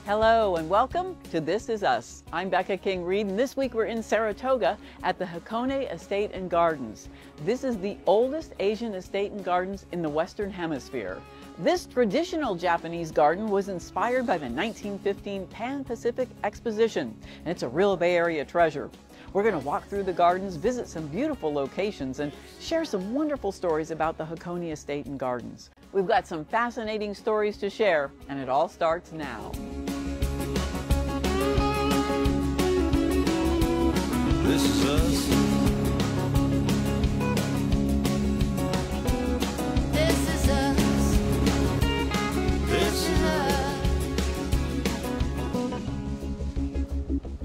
Hello and welcome to This Is Us. I'm Becca King-Reed, and this week we're in Saratoga at the Hakone Estate and Gardens. This is the oldest Asian estate and gardens in the Western Hemisphere. This traditional Japanese garden was inspired by the 1915 Pan-Pacific Exposition, and it's a real Bay Area treasure. We're going to walk through the gardens, visit some beautiful locations, and share some wonderful stories about the Hakone Estate and Gardens. We've got some fascinating stories to share, and it all starts now. This is us. This is us. This is us.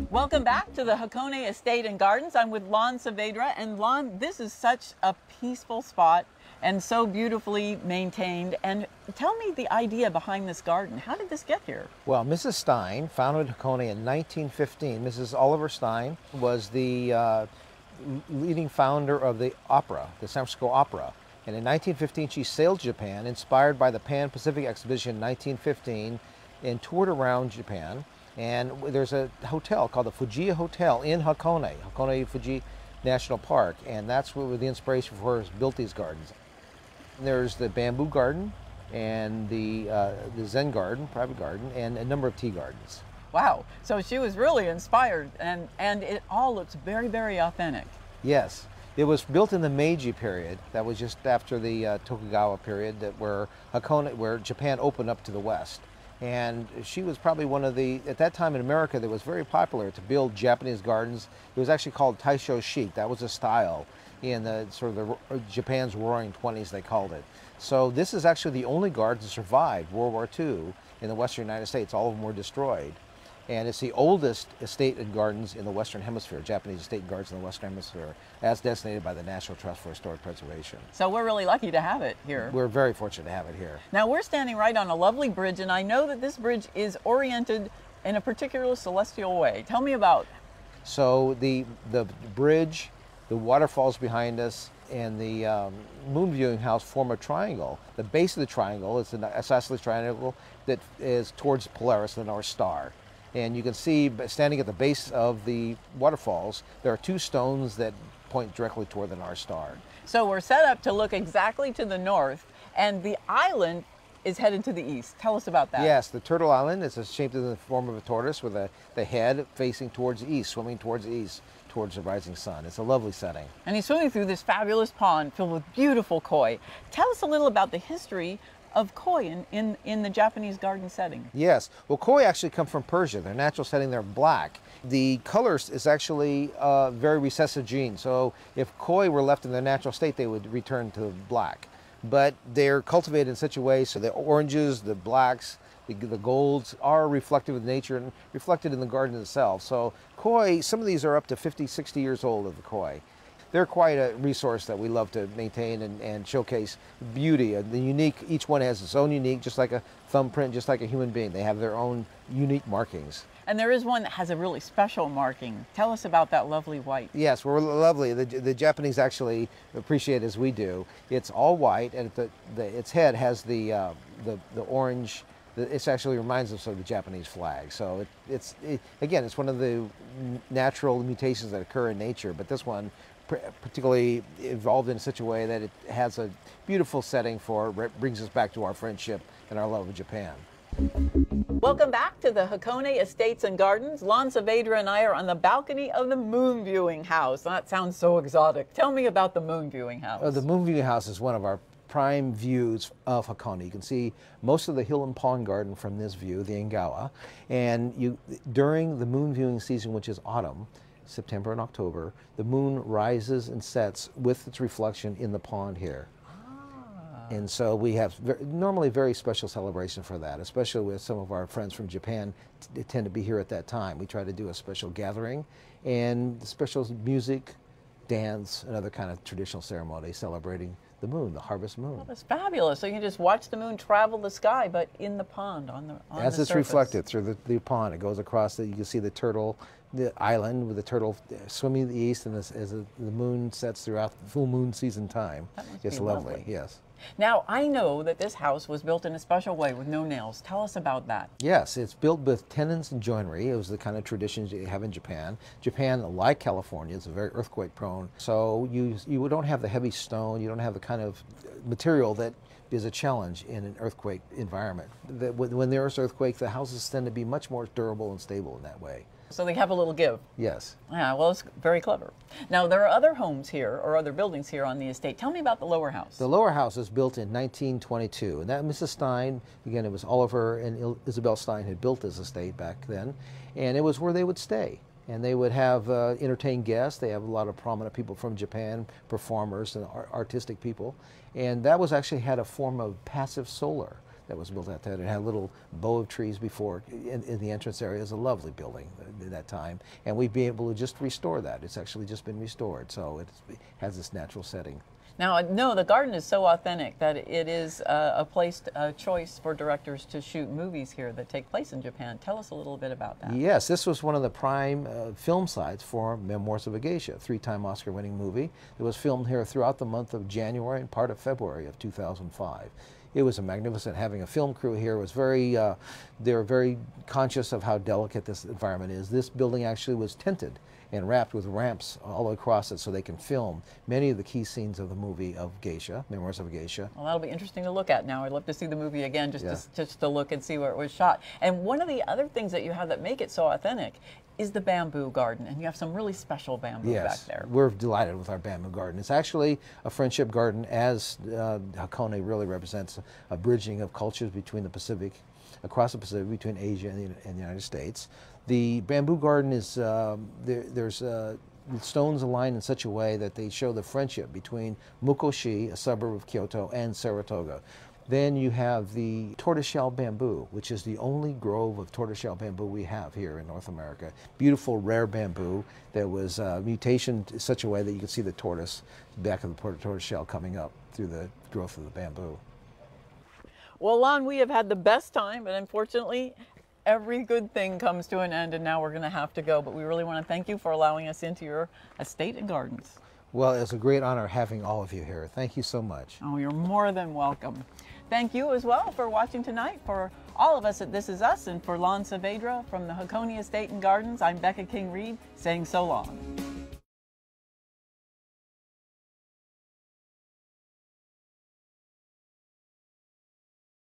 Welcome back to the Hakone Estate and Gardens. I'm with Lon Saavedra, and Lon, this is such a peaceful spot and so beautifully maintained. And tell me the idea behind this garden. How did this get here? Well, Mrs. Stein founded Hakone in 1915. Mrs. Oliver Stein was the leading founder of the opera, the San Francisco Opera. And in 1915, she sailed to Japan, inspired by the Pan-Pacific Exposition in 1915, and toured around Japan. And there's a hotel called the Fujiya Hotel in Hakone, Hakone Fuji National Park, and that's where the inspiration for her built these gardens. There's the bamboo garden and the Zen garden, private garden, and a number of tea gardens. Wow, so she was really inspired, and it all looks very, very authentic. Yes, it was built in the Meiji period. That was just after the Tokugawa period, where Japan opened up to the West. And she was probably one of the, at that time in America, that was very popular to build Japanese gardens. It was actually called Taisho chic. That was a style in the sort of the Japan's Roaring 20s, they called it. So this is actually the only garden to survive World War II in the Western United States. All of them were destroyed. And it's the oldest estate and gardens in the Western Hemisphere, Japanese estate and gardens in the Western Hemisphere, as designated by the National Trust for Historic Preservation. So we're really lucky to have it here. We're very fortunate to have it here. Now we're standing right on a lovely bridge, and I know that this bridge is oriented in a particular celestial way. Tell me about. So the bridge, the waterfalls behind us, and the moon viewing house form a triangle. The base of the triangle is an isosceles triangle that is towards Polaris, the North Star. And you can see, standing at the base of the waterfalls, there are two stones that point directly toward the North Star. So we're set up to look exactly to the north, and the island is headed to the east. Tell us about that. Yes, the Turtle Island is shaped in the form of a tortoise with the head facing towards the east, swimming towards the east, towards the rising sun. It's a lovely setting. And he's swimming through this fabulous pond filled with beautiful koi. Tell us a little about the history of koi in the Japanese garden setting. Yes, well, koi actually come from Persia. Their natural setting, they're black. The colors is actually a very recessive gene. So if koi were left in their natural state, they would return to black. But they're cultivated in such a way so the oranges, the blacks, the golds are reflective of nature and reflected in the garden itself. So koi, some of these are up to 50, 60 years old of the koi. They're quite a resource that we love to maintain and showcase beauty. The unique, each one has its own unique, just like a thumbprint, just like a human being. They have their own unique markings. And there is one that has a really special marking. Tell us about that lovely white. Yes, we're lovely. The Japanese actually appreciate it as we do. It's all white, and its head has the orange. It actually reminds us of the Japanese flag. So again, it's one of the natural mutations that occur in nature, but this one particularly evolved in such a way that it has a beautiful setting brings us back to our friendship and our love of Japan. Welcome back to the Hakone Estates and Gardens. Lon Saavedra and I are on the balcony of the moon viewing house. That sounds so exotic. Tell me about the moon viewing house. The moon viewing house is one of our prime views of Hakone. You can see most of the hill and pond garden from this view, the Engawa. And during the moon viewing season, which is autumn, September and October, the moon rises and sets with its reflection in the pond here. And so we have normally very special celebration for that, especially with some of our friends from Japan tend to be here at that time. We try to do a special gathering and special music, dance, and other kind of traditional ceremony celebrating the moon, the harvest moon. Well, that's fabulous. So you can just watch the moon travel the sky, but in the pond, on the As it's surface. reflected through the pond, it goes across. You can see the turtle, the island with the turtle swimming to the east, and as the moon sets throughout the full moon season time, That must it's be lovely. lovely. Yes. Now, I know that this house was built in a special way with no nails. Tell us about that. Yes, it's built with tenons and joinery. It was the kind of traditions you have in Japan. Japan, like California, is very earthquake prone. So you don't have the heavy stone, you don't have the kind of material that is a challenge in an earthquake environment. When there's earthquakes, the houses tend to be much more durable and stable in that way. So they have a little give. Yes. Yeah, well, it's very clever. Now, there are other homes here, or other buildings here on the estate. Tell me about the lower house. The lower house was built in 1922, and that Mrs. Stein, again, it was Oliver and Isabel Stein had built this estate back then, and it was where they would stay. And they would have entertain guests. They have a lot of prominent people from Japan, performers and artistic people. And that was actually had a form of passive solar that was built at that. It had a little bow of trees before in the entrance area. It was a lovely building at that time. And we'd be able to just restore that. It's actually just been restored. So it has this natural setting. Now, no, the garden is so authentic that it is a place, a choice for directors to shoot movies here that take place in Japan. Tell us a little bit about that. Yes, this was one of the prime film sites for Memoirs of a Geisha, a 3-time Oscar-winning movie. It was filmed here throughout the month of January and part of February of 2005. It was a magnificent. Having a film crew here was very, they were very conscious of how delicate this environment is. This building actually was tinted and wrapped with ramps all across it so they can film many of the key scenes of the movie of Geisha, Memoirs of a Geisha. Well, that'll be interesting to look at now. I'd love to see the movie again just to look and see where it was shot. And one of the other things that you have that make it so authentic is the bamboo garden, and you have some really special bamboo back there. We're delighted with our bamboo garden. It's actually a friendship garden, as Hakone really represents a bridging of cultures between the Pacific, across the Pacific, between Asia and the United States. The bamboo garden is, there's stones aligned in such a way that they show the friendship between Mukoshi, a suburb of Kyoto, and Saratoga. Then you have the tortoiseshell bamboo, which is the only grove of tortoiseshell bamboo we have here in North America. Beautiful, rare bamboo that was mutationed in such a way that you can see the tortoise, back of the tortoiseshell coming up through the growth of the bamboo. Well, Lon, we have had the best time, but unfortunately, every good thing comes to an end, and now we're going to have to go. But we really want to thank you for allowing us into your estate and gardens. Well, it's a great honor having all of you here. Thank you so much. Oh, you're more than welcome. Thank you as well for watching tonight. For all of us at This Is Us, and for Lon Saavedra from the Hakone Estate and Gardens, I'm Becca King-Reid saying so long.